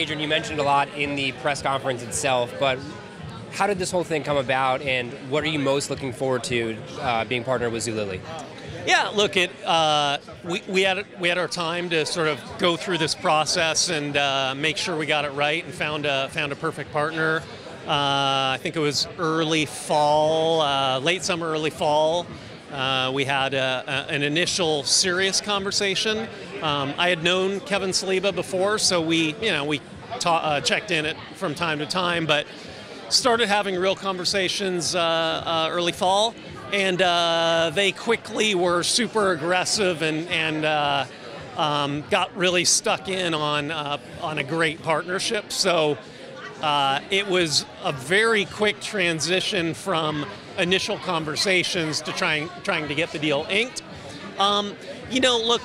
Adrian, you mentioned a lot in the press conference itself, but how did this whole thing come about, and what are you most looking forward to being partnered with Zulily? Yeah, look, we had our time to sort of go through this process and make sure we got it right and found a perfect partner. I think it was early fall, late summer, early fall. We had an initial serious conversation. I had known Kevin Saliba before, so we checked in from time to time, but started having real conversations early fall. And they quickly were super aggressive and got really stuck in on a great partnership. So it was a very quick transition from initial conversations to trying to get the deal inked. Look,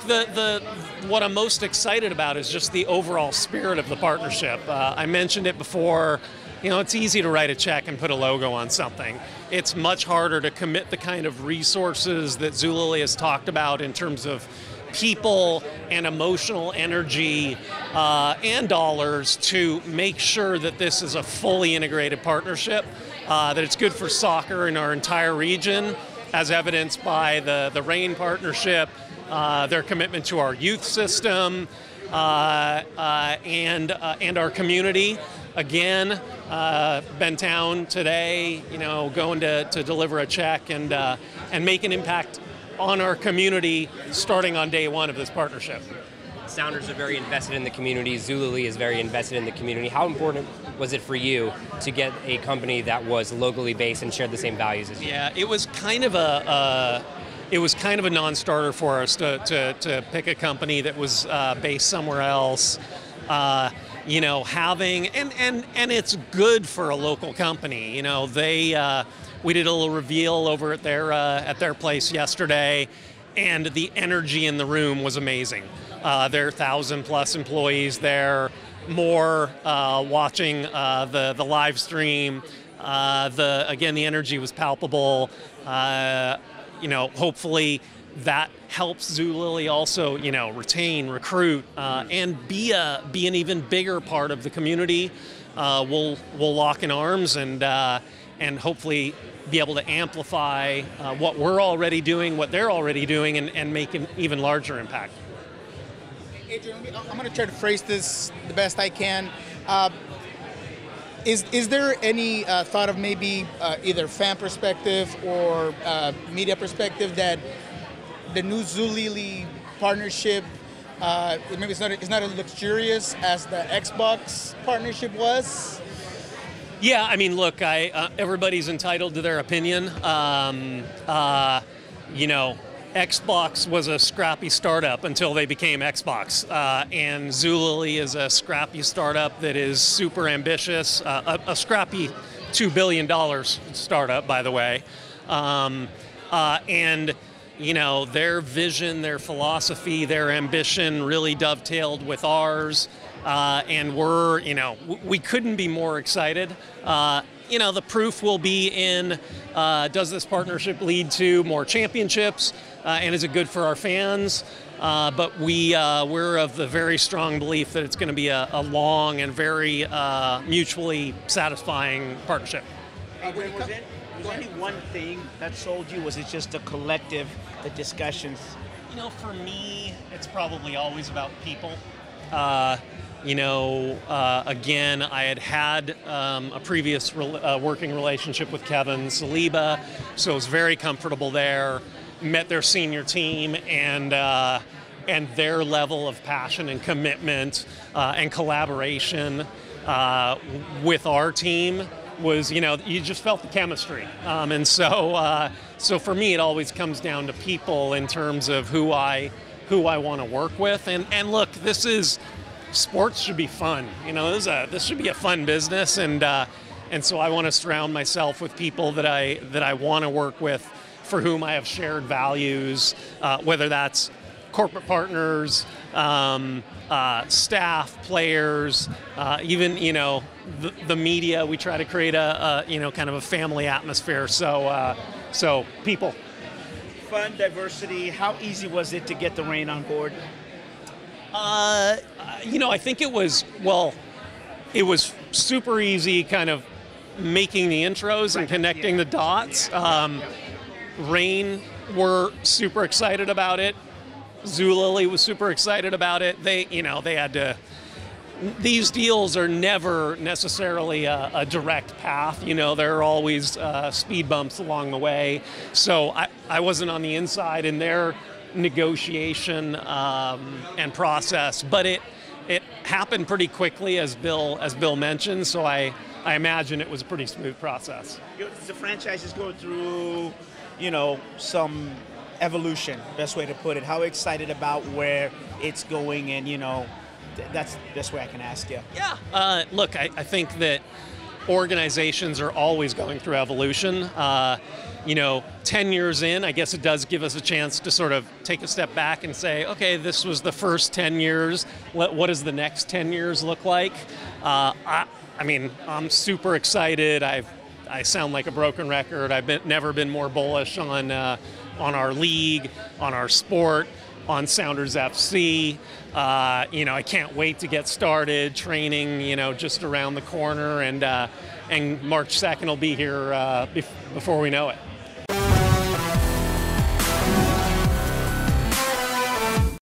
what I'm most excited about is just the overall spirit of the partnership. I mentioned it before. It's easy to write a check and put a logo on something. It's much harder to commit the kind of resources that Zulily has talked about in terms of people and emotional energy and dollars to make sure that this is a fully integrated partnership, that it's good for soccer in our entire region, as evidenced by the RAIN partnership, their commitment to our youth system, and our community. Again, Bentown today, going to deliver a check and make an impact on our community starting on day one of this partnership. Sounders are very invested in the community. Zulily is very invested in the community. How important was it for you to get a company that was locally based and shared the same values as you? Yeah, it was kind of a non-starter for us to pick a company that was based somewhere else. Having and it's good for a local company. We did a little reveal over at their place yesterday, and the energy in the room was amazing. There are 1,000+ employees there, more watching the live stream. The energy was palpable. Hopefully that helps Zulily also, retain, recruit, and be an even bigger part of the community. We'll lock in arms and hopefully be able to amplify what we're already doing, what they're already doing, and make an even larger impact. Adrian, I'm going to try to phrase this the best I can. Is there any thought of maybe either fan perspective or media perspective that the new Zulily partnership, maybe it's not as luxurious as the Xbox partnership was? Yeah, I mean, look, everybody's entitled to their opinion. Xbox was a scrappy startup until they became Xbox, and Zulily is a scrappy startup that is super ambitious, a scrappy $2 billion startup, by the way, and their vision, their philosophy, their ambition really dovetailed with ours, and we couldn't be more excited. The proof will be in, does this partnership lead to more championships, and is it good for our fans? But we're of the very strong belief that it's going to be a long and very mutually satisfying partnership. Adrian, was there any one thing that sold you? Was it just the collective, the discussions? For me, it's probably always about people. Again, I had a previous working relationship with Kevin Saliba, so I was very comfortable there. Met their senior team and their level of passion and commitment and collaboration with our team was, you just felt the chemistry. And so for me, it always comes down to people in terms of who I want to work with. And look, sports should be fun. This should be a fun business, and so I want to surround myself with people that I want to work with, for whom I have shared values, whether that's corporate partners, staff, players, even the media. We try to create a kind of a family atmosphere. So people. Fun, diversity. How easy was it to get the RAIN on board? I think it was, it was super easy kind of making the intros and connecting the dots. Rain were super excited about it. Zulily was super excited about it. They had to. These deals are never necessarily a direct path. There are always speed bumps along the way. So I wasn't on the inside in their negotiation and process, but it happened pretty quickly, as Bill mentioned. So I imagine it was a pretty smooth process. The franchises go through, some evolution, best way to put it. How excited about where it's going, and that's the best way I can ask you. Yeah. Look, I think that organizations are always going through evolution. 10 years in, I guess it does give us a chance to sort of take a step back and say, okay, this was the first 10 years. What does the next 10 years look like? I'm super excited. I sound like a broken record. I've never been more bullish on our league, on our sport, on Sounders FC. I can't wait to get started. Training, just around the corner, and March 2nd will be here before we know it.